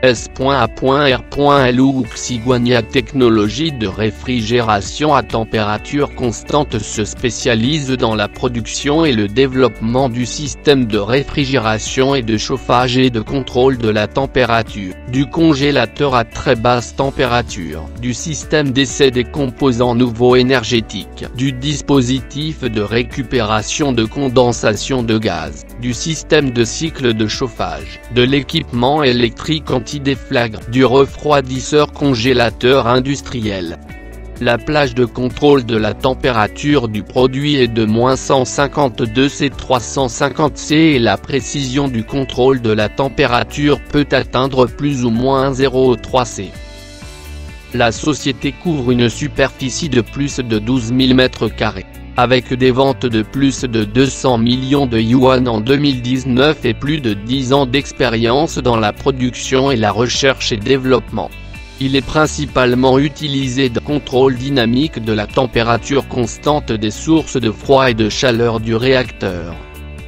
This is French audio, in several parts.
S.A.R.L. Wuxiguania Technologie de réfrigération à température constante se spécialise dans la production et le développement du système de réfrigération et de chauffage et de contrôle de la température, du congélateur à très basse température, du système d'essai des composants nouveaux énergétiques, du dispositif de récupération de condensation de gaz, du système de cycle de chauffage, de l'équipement électrique anti-déflagre, du refroidisseur congélateur industriel. La plage de contrôle de la température du produit est de -152 C 350 C et la précision du contrôle de la température peut atteindre plus ou moins 0,3 C. La société couvre une superficie de plus de 12 000 m². Avec des ventes de plus de 200 millions de yuan en 2019 et plus de 10 ans d'expérience dans la production et la recherche et développement. Il est principalement utilisé dans le contrôle dynamique de la température constante des sources de froid et de chaleur du réacteur.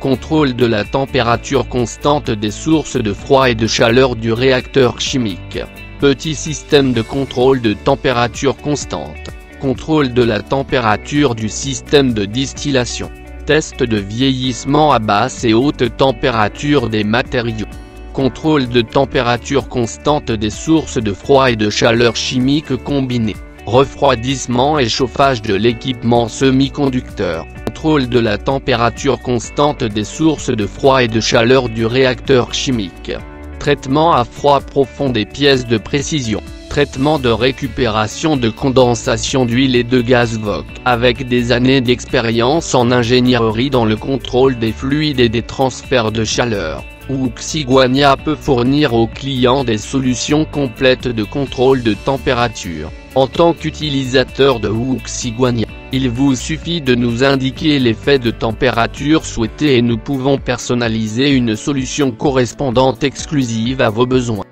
Contrôle de la température constante des sources de froid et de chaleur du réacteur chimique. Petit système de contrôle de température constante. Contrôle de la température du système de distillation. Test de vieillissement à basse et haute température des matériaux. Contrôle de température constante des sources de froid et de chaleur chimique combinées. Refroidissement et chauffage de l'équipement semi-conducteur. Contrôle de la température constante des sources de froid et de chaleur du réacteur chimique. Traitement à froid profond des pièces de précision. Traitement de récupération de condensation d'huile et de gaz VOC. Avec des années d'expérience en ingénierie dans le contrôle des fluides et des transferts de chaleur, Wuxiguania peut fournir aux clients des solutions complètes de contrôle de température. En tant qu'utilisateur de Wuxiguania, il vous suffit de nous indiquer l'effet de température souhaité et nous pouvons personnaliser une solution correspondante exclusive à vos besoins.